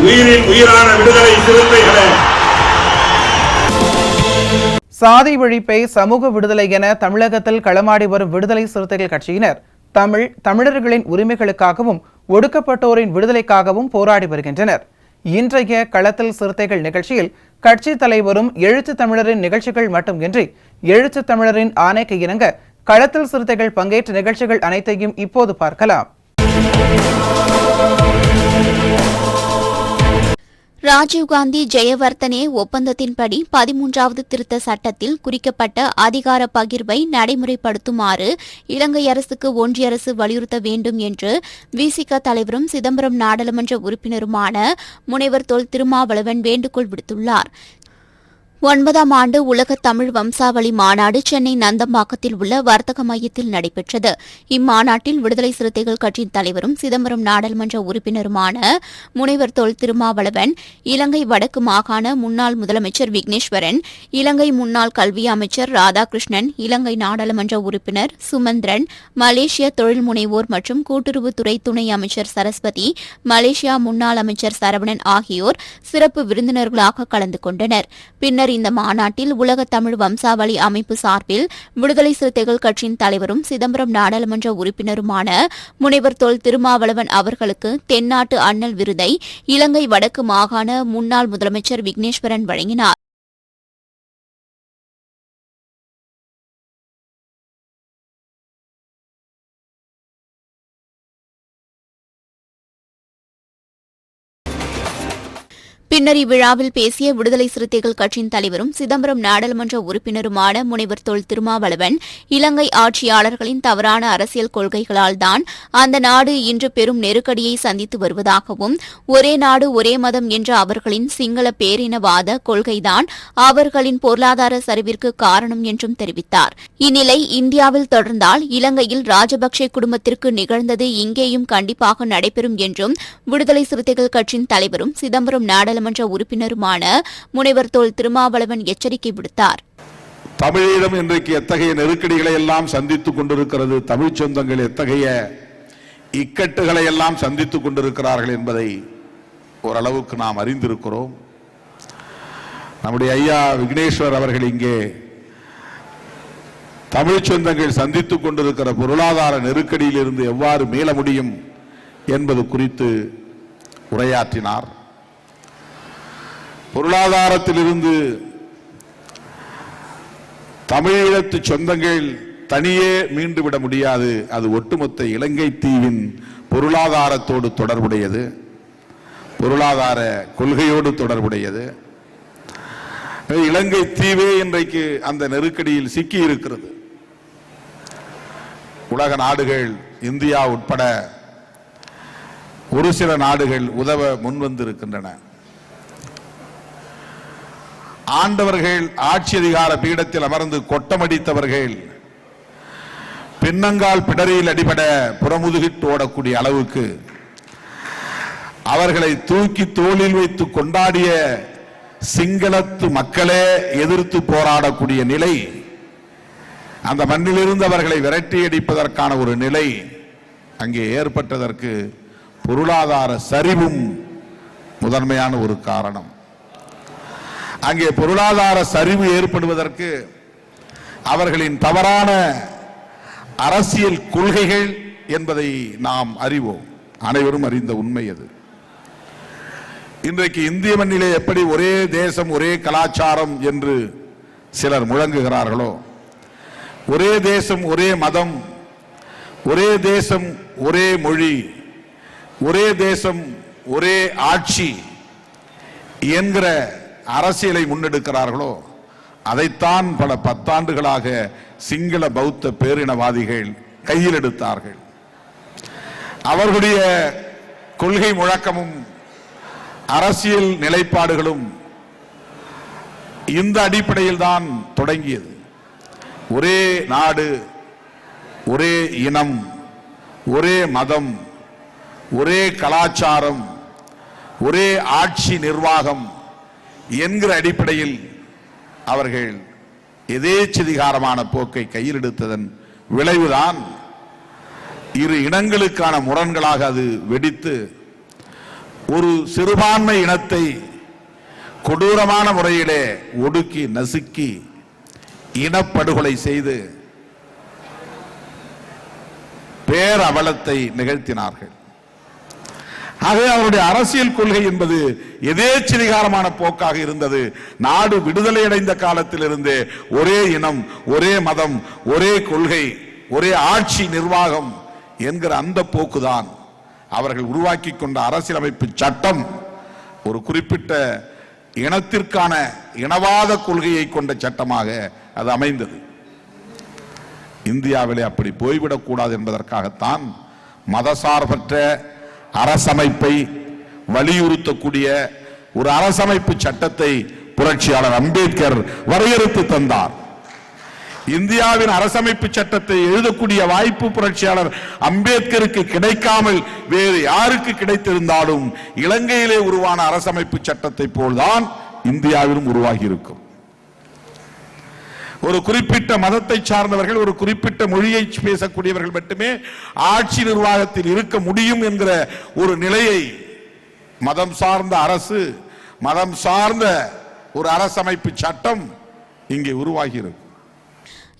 உயிரின் உயிரான விடுதலை சிறுத்தைகளே, சாதி ஒழிப்பை சமூக விடுதலை என தமிழகத்தில் களமாடி வரும் விடுதலை சிறுத்தைகள் கட்சியினர் தமிழர்களின் உரிமைகளுக்காகவும் ஒடுக்கப்பட்டோரின் விடுதலைக்காகவும் போராடி வருகின்றனர். இன்றைய களத்தில் சிறுத்தைகள் நிகழ்ச்சியில் கட்சி தலைவரும் எழுத்து தமிழரின் நிகழ்ச்சிகள் மட்டுமின்றி எழுத்து தமிழரின் ஆணைக்கு இணங்க களத்தில் சிறுத்தைகள் பங்கேற்ற நிகழ்ச்சிகள் அனைத்தையும் இப்போது பார்க்கலாம். ராஜீவ்காந்தி ஜெயவர்தனே ஒப்பந்தத்தின்படி 13வது திருத்த சட்டத்தில் குறிக்கப்பட்ட அதிகார பகிர்வை நடைமுறைப்படுத்துமாறு இலங்கை அரசுக்கு ஒன்றிய அரசு வலியுறுத்த வேண்டும் என்று விசிக தலைவரும் சிதம்பரம் நாடாளுமன்ற உறுப்பினருமான முனைவர் தொல் திருமாவளவன் வேண்டுகோள் விடுத்துள்ளார். 9ஆம் ஆண்டு உலக தமிழ் வம்சாவளி மாநாடு சென்னை நந்தம்பாக்கத்தில் உள்ள வர்த்தக மையத்தில் நடைபெற்றது. இம்மாநாட்டில் விடுதலை சிறுத்தைகள் கட்சியின் தலைவரும் சிதம்பரம் நாடாளுமன்ற உறுப்பினருமான முனைவர் தொல் திருமாவளவன், இலங்கை வடக்கு மாகாண முன்னாள் முதலமைச்சர் விக்னேஸ்வரன், இலங்கை முன்னாள் கல்வி அமைச்சர் ராதாகிருஷ்ணன், இலங்கை நாடாளுமன்ற உறுப்பினர் சுமந்திரன், மலேசிய தொழில் முனைவோர் மற்றும் கூட்டுறவுத்துறை துணை அமைச்சர் சரஸ்வதி, மலேசியா முன்னாள் அமைச்சர் சரவணன் ஆகியோர் சிறப்பு விருந்தினர்களாக கலந்து கொண்டனர். பின்னர் இந்த மாநாட்டில் உலக தமிழ் வம்சாவளி அமைப்பு சார்பில் விடுதலை சிறுத்தைகள் கட்சியின் தலைவரும் சிதம்பரம் நாடாளுமன்ற உறுப்பினருமான முனைவர் தொல் திருமாவளவன் அவர்களுக்கு தென்னாட்டு அண்ணல் விருதை இலங்கை வடக்கு மாகாண முன்னாள் முதலமைச்சர் விக்னேஸ்வரன் வழங்கினார். பின்னர் இவ்விழாவில் பேசிய விடுதலை சிறுத்தைகள் கட்சியின் தலைவரும் சிதம்பரம் நாடாளுமன்ற உறுப்பினருமான முனைவர் தொல் திருமாவளவன், இலங்கை ஆட்சியாளர்களின் தவறான அரசியல் கொள்கைகளால் தான் அந்த நாடு இன்று பெரும் நெருக்கடியை சந்தித்து வருவதாகவும், ஒரே நாடு ஒரே மதம் என்ற அவர்களின் சிங்கள பேரினவாத கொள்கைதான் அவர்களின் பொருளாதார சரிவிற்கு காரணம் என்றும் தெரிவித்தார். இந்நிலை இந்தியாவில் தொடர்ந்தால் இலங்கையில் ராஜபக்சே குடும்பத்திற்கு நிகழ்ந்தது இங்கேயும் கண்டிப்பாக நடைபெறும் என்றும் விடுதலை சிறுத்தைகள் கட்சியின் தலைவரும் சிதம்பரம் நாடாளுமன்ற உறுப்பினருமான முனைவர் தொல் திருமாவளவன் எச்சரிக்கை விடுத்தார். தமிழீழம் இன்றைக்கு எத்தகைய நெருக்கடிகளை எல்லாம் சந்தித்துக் கொண்டிருக்கிறது, தமிழ் சொந்தங்கள் எத்தகைய இக்கட்டுகளை எல்லாம் சந்தித்துக் கொண்டிருக்கிறார்கள் என்பதை ஓரளவுக்கு நாம் அறிந்திருக்கிறோம். நம்முடைய ஐயா விக்னேஸ்வர் அவர்கள் இங்கே தமிழ் சொந்தங்கள் சந்தித்துக் கொண்டிருக்கிற பொருளாதார நெருக்கடியில் இருந்து எவ்வாறு மீள முடியும் என்பது குறித்து உரையாற்றினார். பொருளாதாரத்திலிருந்து தமிழீழத்து சொந்தங்கள் தனியே மீண்டுவிட முடியாது. அது ஒட்டுமொத்த இலங்கை தீவின் பொருளாதாரத்தோடு தொடர்புடையது, பொருளாதார கொள்கையோடு தொடர்புடையது. இலங்கை தீவே இன்றைக்கு அந்த நெருக்கடியில் சிக்கி இருக்கிறது. உலக நாடுகள், இந்தியா உட்பட ஒரு சில நாடுகள் உதவ முன்வந்திருக்கின்றன. ஆண்டவர்கள் ஆட்சி அதிகார பீடத்தில் அமர்ந்து கொட்டமடித்தவர்கள் பின்னங்கால் பிடரியில் அடிபட புறமுதுகிட்டு ஓடக்கூடிய அளவுக்கு அவர்களை தூக்கி தோளில் வைத்து கொண்டாடிய சிங்களத்து மக்களே எதிர்த்து போராடக்கூடிய நிலை, அந்த மண்ணிலிருந்து அவர்களை விரட்டி அடிப்பதற்கான ஒரு நிலை அங்கே ஏற்பட்டதற்கு பொருளாதார சரிவும் முதன்மையான ஒரு காரணம். அங்கே பொருளாதார சரிவு ஏற்படுவதற்கு அவர்களின் தவறான அரசியல் கொள்கைகள் என்பதை நாம் அறிவோம், அனைவரும் அறிந்த உண்மை அது. இன்றைக்கு இந்திய மண்ணிலே எப்படி ஒரே தேசம் ஒரே கலாச்சாரம் என்று சிலர் முழங்குகிறார்களோ, ஒரே தேசம் ஒரே மதம், ஒரே தேசம் ஒரே மொழி, ஒரே தேசம் ஒரே ஆட்சி என்கிற அரசியலை முன்னெடுக்கிறார்களோ, அதைத்தான் பல பத்தாண்டுகளாக சிங்கள பௌத்த பேரினவாதிகள் கையில் எடுத்தார்கள். அவர்களுடைய கொள்கை முழக்கமும் அரசியல் நிலைப்பாடுகளும் இந்த அடிப்படையில் தான் தொடங்கியது. ஒரே நாடு, ஒரே இனம், ஒரே மதம், ஒரே கலாச்சாரம், ஒரே ஆட்சி நிர்வாகம் என்கிற அடிப்படையில் அவர்கள் எதேச்சதிகாரமான போக்கை கையில் எடுத்ததன் விளைவுதான் இரு இனங்களுக்கான முரண்களாக அது வெடித்து ஒரு சிறுபான்மை இனத்தை கொடூரமான முறையிலே ஒடுக்கி நசுக்கி இனப்படுகொலை செய்து பேரவலத்தை நிகழ்த்தினார்கள். ஆகவே அவருடைய அரசியல் கொள்கை என்பது எதேச்சதிகாரமான போக்காக இருந்தது. நாடு விடுதலை அடைந்த காலத்திலிருந்தே ஒரே இனம், ஒரே மதம், ஒரே கொள்கை, ஒரே ஆட்சி நிர்வாகம் என்கிற அந்த போக்குதான் அவர்கள் உருவாக்கி கொண்ட அரசியலமைப்பு சட்டம் ஒரு குறிப்பிட்ட இனத்திற்கான இனவாத கொள்கையை கொண்ட சட்டமாக அது அமைந்தது. இந்தியாவிலே அப்படி போய்விடக்கூடாது என்பதற்காகத்தான் மதசார்பற்ற அரசமைப்பை வலியுறுத்தக்கூடிய ஒரு அரசமைப்பு சட்டத்தை புரட்சியாளர் அம்பேத்கர் வரையறுத்து தந்தார். இந்தியாவின் அரசமைப்பு சட்டத்தை எழுதக்கூடிய வாய்ப்பு புரட்சியாளர் அம்பேத்கருக்கு கிடைக்காமல் வேறு யாருக்கு கிடைத்திருந்தாலும் இலங்கையிலே உருவான அரசமைப்பு சட்டத்தை போல்தான் இந்தியாவிலும் உருவாகி இருக்கும். ஒரு குறிப்பிட்ட மதத்தை சார்ந்தவர்கள், ஒரு குறிப்பிட்ட மொழியை பேசக்கூடியவர்கள் மட்டுமே ஆட்சி நிர்வாகத்தில் இருக்க முடியும் என்கிற ஒரு நிலையை மதம் சார்ந்த அரசு, மதம் சார்ந்த ஒரு அரசமைப்பு சட்டம் இங்கே உருவாகி இருக்கும்.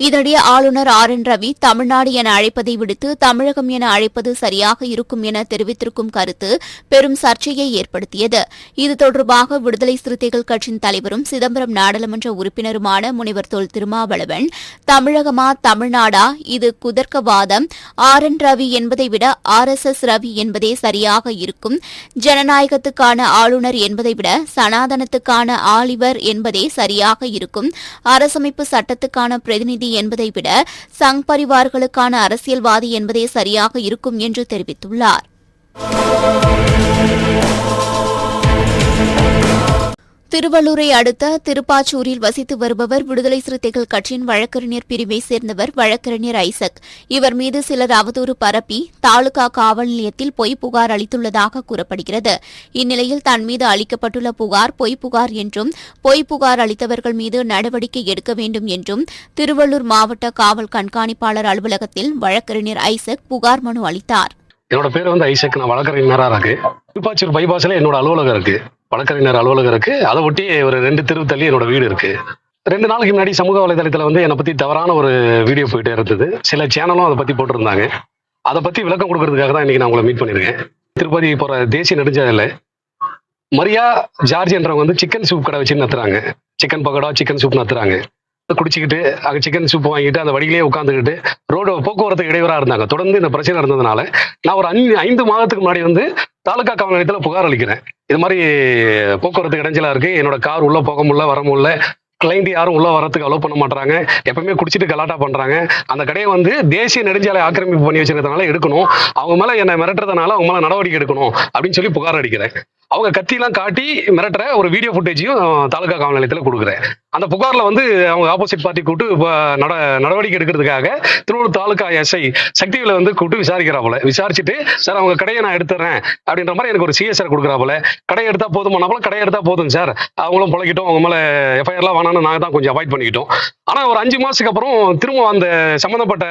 இதனிடையே ஆளுநர் RN ரவி தமிழ்நாடு என அழைப்பதை விடுத்து தமிழகம் என அழைப்பது சரியாக இருக்கும் என தெரிவித்திருக்கும் கருத்து பெரும் சர்ச்சையை ஏற்படுத்தியது. இது தொடர்பாக விடுதலை சிறுத்தைகள் கட்சியின் தலைவரும் சிதம்பரம் நாடாளுமன்ற உறுப்பினருமான முனைவர் தொல் திருமாவளவன், தமிழகமா தமிழ்நாடா, இது குதர்க்கவாதம், RN ரவி என்பதை விட RSS ரவி என்பதே சரியாக இருக்கும், ஜனநாயகத்துக்கான ஆளுநர் என்பதை விட சனாதனத்துக்கான ஆலிவர் என்பதே சரியாக இருக்கும், அரசமைப்பு சட்டத்துக்கான பிரதிநிதி என்பதை விட சங் பரிவார்களுக்கான அரசியல்வாதி என்பதே சரியாக இருக்கும் என்று தெரிவித்துள்ளார். திருவள்ளூரை அடுத்த திருப்பாச்சூரில் வசித்து வருபவர் விடுதலை சிறுத்தைகள் கட்சியின் வழக்கறிஞர் பிரிவை சேர்ந்தவர் வழக்கறிஞர் ஐசக். இவர் மீது சிலர் அவதூறு பரப்பி தாலுகா காவல் நிலையத்தில் பொய் புகார் அளித்துள்ளதாக கூறப்படுகிறது. இந்நிலையில் தன் மீது அளிக்கப்பட்டுள்ள புகார் பொய் புகார் என்றும் பொய் புகார் அளித்தவர்கள் மீது நடவடிக்கை எடுக்க வேண்டும் என்றும் திருவள்ளூர் மாவட்ட காவல் கண்காணிப்பாளர் அலுவலகத்தில் வழக்கறிஞர் ஐசக் புகார் மனு அளித்தார். என்னோட பேர் வந்து ஐசக். நான் வழக்கறிஞராக இருக்கு. திருப்பாச்சூர் பைபாஸ்ல என்னோட அலுவலகம் இருக்கு, வழக்கறிஞர் அலுவலகம் இருக்கு. அதை ஒட்டி ஒரு 2 தெரு தள்ளி என்னோட வீடு இருக்கு. 2 நாளைக்கு முன்னாடி சமூக வலைதளத்துல வந்து என்னை பத்தி தவறான ஒரு வீடியோ போயிட்டே இருந்தது. சில சேனலும் அதை பத்தி போட்டிருந்தாங்க. அதை பத்தி விளக்கம் கொடுக்கறதுக்காக தான் இன்னைக்கு நான் உங்களை மீட் பண்ணிருக்கேன். திருப்பதி போற தேசிய நெடுஞ்சாலையில மரியா ஜார்ஜ் என்றவங்க வந்து சிக்கன் சூப் கடை வச்சு நடத்துறாங்க. சிக்கன் பக்கோடா, சிக்கன் சூப் நடத்துறாங்க. குடிச்சிக்கிட்டு அங்கே சிக்கன் சூப் வாங்கிட்டு அந்த வழியிலேயே உட்காந்துக்கிட்டு ரோடு போக்குவரத்து இடையூறாக இருந்தாங்க. தொடர்ந்து இந்த பிரச்சனை இருந்ததுனால நான் ஒரு 5 மாதத்துக்கு முன்னாடி வந்து தாலுகா காவல் நிலையத்தில் புகார் அளிக்கிறேன். இது மாதிரி போக்குவரத்து இடைஞ்சலா இருக்கு, என்னோட கார் உள்ள போக முடியல, வர முடியல, கிளைண்ட் யாரும் உள்ள வரத்துக்கு அலோவ் பண்ண மாட்டாங்க, எப்பவுமே குடிச்சிட்டு கலாட்டா பண்றாங்க, அந்த கடையை வந்து தேசிய நெடுஞ்சாலை ஆக்கிரமிப்பு பண்ணி வச்சிருக்கிறதுனால எடுக்கணும், அவங்க மேல என்ன மிரட்டுறதுனால அவங்க மேல நடவடிக்கை எடுக்கணும் அப்படின்னு சொல்லி புகார் அளிக்கிறேன். அவங்க கத்திலாம் காட்டி மிரட்டுற ஒரு வீடியோ ஃபுட்டேஜையும் தாலுகா காவல் நிலையத்தில் கொடுக்குறேன். அந்த புகார்ல வந்து அவங்க ஆப்போசிட் பார்ட்டி கூப்பிட்டு நடவடிக்கை எடுக்கிறதுக்காக திருவள்ளூர் தாலுகா SI சக்திகளை வந்து கூப்பிட்டு விசாரிக்கிறாப்புல. விசாரிச்சுட்டு சார் அவங்க கடையை நான் எடுத்துறேன் அப்படின்ற மாதிரி எனக்கு ஒரு CSR கொடுக்குறாப்புல. கடை எடுத்தா போதுமானாப்புல கடை எடுத்தா போதும் சார், அவங்களும் பொழைக்கிட்டோம், அவங்க மேல FIRலாம் வேணான்னு நாங்கள் தான் கொஞ்சம் அவாய்ட் பண்ணிக்கிட்டோம். ஆனா ஒரு 5 மாசத்துக்கு அப்புறம் திரும்ப அந்த சம்பந்தப்பட்ட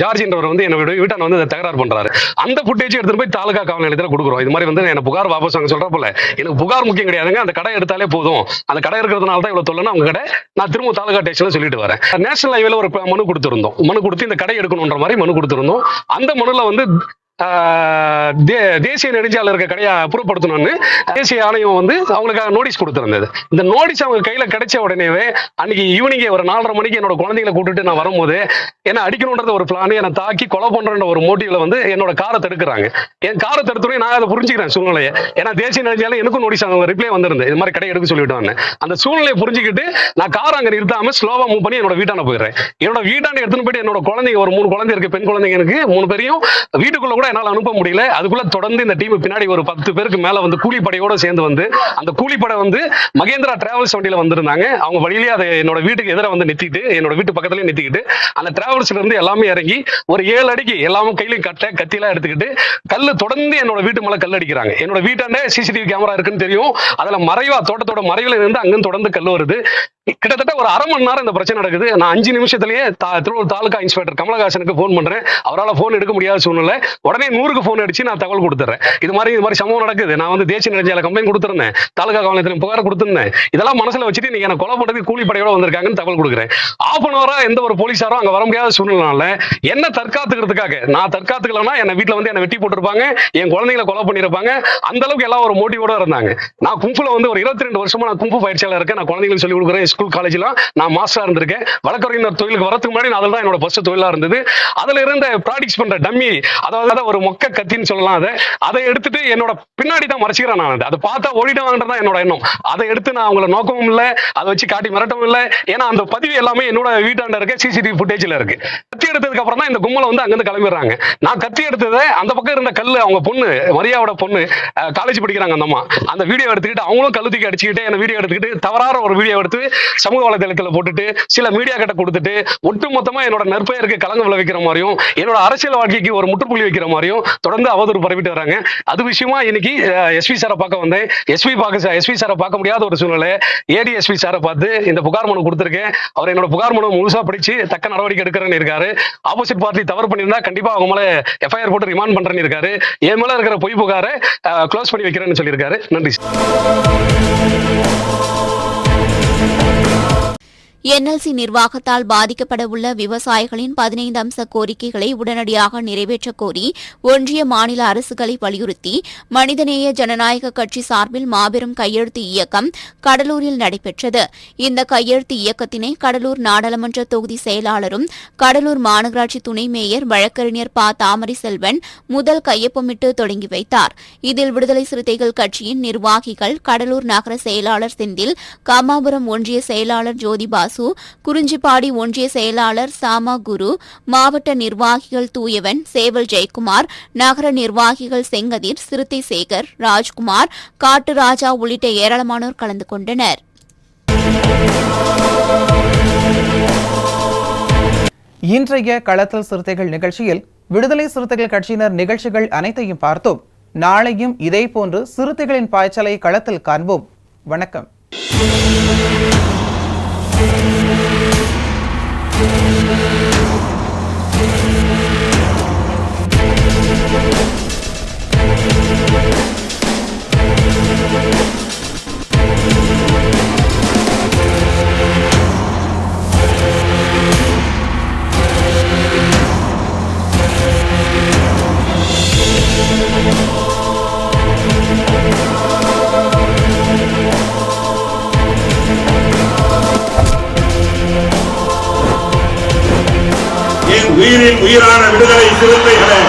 ஜார்ஜ் என்றவர் வந்து என்னோட வீட்டான வந்து தகராறு பண்றாரு. அந்த ஃபுட்டேஜ் எடுத்துட்டு போய் தாலுகா காவல் நிலையத்தில் கொடுக்குறோம். இது மாதிரி வந்து என்ன புகார் வாபஸ் வாங்க சொல்ற போல, எனக்கு புகார் முக்கியம் கிடையாதுங்க, அந்த கடை எடுத்தாலே போதும், அந்த கடை இருக்கிறதுனால தான் இவ்வளவு தொல்லைன்னு அவங்க கடை நான் திரும்ப தாலுகா ஸ்டேஷன்ல சொல்லிட்டு வரேன். நேஷனல் ஹைவேல ஒரு மனு கொடுத்திருந்தோம். மனு கொடுத்து இந்த கடை எடுக்கணும்ன்ற மாதிரி மனு கொடுத்திருந்தோம். அந்த மனுல வந்து தேசிய நெடுஞ்சாலை இருக்க கடையை அப்புறப்படுத்தணும்னு தேசிய ஆணையம் வந்து அவங்களுக்காக நோட்டீஸ் கொடுத்துருந்தது. இந்த நோட்டீஸ் அவங்க கையில கிடைச்ச உடனேவே அன்னைக்கு ஈவினிங்கே ஒரு 4:30 மணிக்கு என்னோட குழந்தைகளை கூட்டிட்டு நான் வரும்போது என்ன அடிக்கணும்ன்றது ஒரு பிளான், என்னை தாக்கி கொலை பண்ற ஒரு மோட்டிவ்ல வந்து என்னோட காரை தடுக்கிறாங்க. என் காரை தடுத்துறே நான் அதை புரிஞ்சுக்கிறேன் சூழ்நிலையை. ஏன்னா தேசிய நெடுஞ்சாலை எனக்கும் நோட்டீஸ் ரிப்ளை வந்திருந்தது, இது மாதிரி கடை எடுக்க சொல்லிவிட்டு. அந்த சூழ்நிலையை புரிஞ்சுக்கிட்டு நான் காரை அங்க நிறுத்தாம ஸ்லோவா மூவ் பண்ணி என்னோட வீட்டான போயிடுறேன். என்னோட வீட்டான எடுத்துன்னு போயிட்டு என்னோட குழந்தைங்க ஒரு 3 குழந்தை இருக்கு, பெண் குழந்தைங்க எனக்கு 3 பேரையும் வீட்டுக்குள்ள கூட என்னால அனுப்ப முடியல. அதுக்குள்ள தொடர்ந்து இந்த டீம் பின்னாடி ஒரு 10 பேருக்கு மேல வந்து கூலிப்படையோட சேர்ந்து வந்து அந்த கூலிப்படை வந்து மகேந்திரா டிராவல்ஸ் வண்டியில வந்திருந்தாங்க. அவங்க வழியிலேயே அதை என்னோட வீட்டுக்கு எதிர வந்து நிறுத்திட்டு, என்னோட வீட்டு பக்கத்துலயே நிறுத்திக்கிட்டு அந்த டிராவல்ஸ்ல இருந்து எல்லாமே இறங்கி ஒரு 7 அடிக்கு எல்லாமே கையிலையும் கத்தியெல்லாம் எடுத்துக்கிட்டு கல்லு தொடர்ந்து என்னோட வீட்டு மேல கல் அடிக்கிறாங்க. என்னோட வீட்டாண்ட சிசிடிவி கேமரா இருக்குன்னு தெரியும். அதுல மறைவா தோட்டத்தோட மறைவுல இருந்து அங்கிருந்து தொடர்ந்து கல் வருது. கிட்டத்தட்ட ஒரு 1/2 மணி நேரம் இந்த பிரச்சனை நடக்குது. நான் 5 நிமிஷத்திலேயே திருவள்ளூர் தாலுகா இன்ஸ்பெக்டர் கமலஹாசனுக்கு போன் பண்றேன். அவரால் போன் எடுக்க முடியாத சூழ்நிலை. உடனே 100க்கு போன் அடிச்சு நான் தகவல் கொடுத்துறேன். இது மாதிரி சம்பவம் நடக்குது, நான் வந்து தேசிய நெடுஞ்சாலை கம்ப்ளைண்ட் கொடுத்துருந்தேன், தாலுகா காவலத்தில் புகார் கொடுத்துருந்தேன். இதெல்லாம் மனசுல வச்சுட்டு நீங்க என்ன கொலை பண்றதுக்கு கூலிப்படையோட வந்திருக்காங்கன்னு தகவல் கொடுக்குறேன். ½ மணி நேரம் எந்த ஒரு போலீஸாரும் அங்க வர முடியாத சூழ்நிலை என்ன தற்காத்துக்கிறதுக்காக, நான் தற்காத்துக்கலன்னா என்ன வீட்டுல வந்து என்ன வெட்டி போட்டிருப்பாங்க, என் குழந்தைங்களை கொலை பண்ணிருப்பாங்க. அந்த அளவுக்கு எல்லாம் ஒரு மோட்டிவோட இருந்தாங்க. நான் கும்புல வந்து ஒரு 22 வருஷமா நான் கும்பு பயிற்சியாளர் இருக்கேன். நான் குழந்தைங்களுக்கு சொல்லி கொடுக்குறேன். ஸ்கூல் காலேஜ்லாம் நான் மாஸ்டரா இருந்திருக்கேன். வழக்கறிஞர் தொழிலுக்கு வரதுக்கு முன்னாடி அதில் தான் என்னோட ஃபர்ஸ்ட் தொழிலா இருந்தது. அதுல இருந்த ப்ராக்டிஸ் பண்ற டம்மி, அதாவது ஒரு மொக்க கத்தின்னு சொல்லலாம், அதை எடுத்துட்டு என்னோட பின்னாடி தான் மறைச்சிக்கிறேன். நான் அதை பார்த்தா ஓடிடுவாங்கன்றதான் என்னோட எண்ணம். அதை எடுத்து நான் அவங்கள நோக்கமும் இல்லை, அதை வச்சு காட்டி மிரட்டவும் இல்லை. ஏன்னா அந்த பதிவு எல்லாமே என்னோட வீட்டாண்ட இருக்க சிசிடிவி ஃபுட்டேஜ்ல இருக்கு. கத்தி எடுத்ததுக்கு அப்புறம் தான் இந்த கும்பலை வந்து அங்கிருந்து கிளம்பிடுறாங்க. நான் கத்தி எடுத்ததை அந்த பக்கம் இருந்த கல்லு, அவங்க பொண்ணு மரியாவோட பொண்ணு காலேஜ் படிக்கிறாங்க அந்த அம்மா, அந்த வீடியோ எடுத்துக்கிட்டு அவங்களும் கழுத்துக்கு அடிச்சுக்கிட்டு என்ன வீடியோ எடுத்துக்கிட்டு தவறான ஒரு வீடியோ எடுத்து சமூக வலைதளத்தில் போட்டுட்டு சில மீடியா கிட்ட கொடுத்துட்டு ஒட்டு மொத்தமா என்னோட நற்பெயருக்கு களங்கம் விளைவிக்கிற மாதிரியும் என்னோட அரசியல் வாழ்க்கைக்கு ஒரு முற்றுப்புள்ளி வைக்கிற மாதிரியும் தொடர்ந்து அவதூறு பரப்பிட்டு வராங்க. அது விஷயமா இன்னைக்கு எஸ்பி சாரை பார்க்க வந்தேன். எஸ்பி சாரை பார்க்க முடியாத ஒரு சூழ்நிலை. ஏடிஎஸ்பி சாரை பார்த்து இந்த புகார் மனு கொடுத்திருக்கேன். அவர் என்னோட புகார் மனு முழுசா படிச்சு தக்க நடவடிக்கை எடுக்கிறேன்னு இருக்காரு. ஆப்போசிட் பார்ட்டி தவறு பண்ணியிருந்தா கண்டிப்பா அவங்க மேல எஃப்ஐஆர் போட்டு ரிமாண்ட் பண்றேன்னு இருக்காரு. என் மேல இருக்கிற பொய் புகாரை க்ளோஸ் பண்ணி வைக்கிறேன்னு சொல்லியிருக்காரு. நன்றி. என்எல்சி நிர்வாகத்தால் பாதிக்கப்பட உள்ள விவசாயிகளின் 15 அம்ச கோரிக்கைகளை உடனடியாக நிறைவேற்றக் கோரி ஒன்றிய மாநில அரசுகளை வலியுறுத்தி மனிதநேய ஜனநாயக கட்சி சார்பில் மாபெரும் கையெழுத்து இயக்கம் கடலூரில் நடைபெற்றது. இந்த கையெழுத்து இயக்கத்தினை கடலூர் நாடாளுமன்ற தொகுதி செயலாளரும் கடலூர் மாநகராட்சி துணை மேயர் வழக்கறிஞர் ப. தாமரை செல்வன் முதல் கையொப்பமிட்டு தொடங்கி வைத்தார். இதில் விடுதலை சிறுத்தைகள் கட்சியின் நிர்வாகிகள், கடலூர் நகர செயலாளர் செந்தில், காமாபுரம் ஒன்றிய செயலாளர் ஜோதிபாசு, குறிஞ்சிப்பாடி ஒன்றிய செயலாளர் சாமா குரு, மாவட்ட நிர்வாகிகள் தூயவன், சேவல் ஜெயக்குமார், நகர நிர்வாகிகள் செங்கதிர், சிறுத்தை சேகர், ராஜ்குமார், காட்டு ராஜா உள்ளிட்ட ஏராளமானோர் கலந்து கொண்டனர். இன்றைய களத்தல் சிறுத்தைகள் நிகழ்ச்சியில் விடுதலை சிறுத்தைகள் கட்சியினர் நிகழ்ச்சிகள் அனைத்தையும் பார்த்தோம். நாளையும் இதேபோன்று சிறுத்தைகளின் பாய்ச்சலை களத்தில் காண்போம். வணக்கம். உயிரின் உயிரான விடுதலை சிறுத்தைகளே,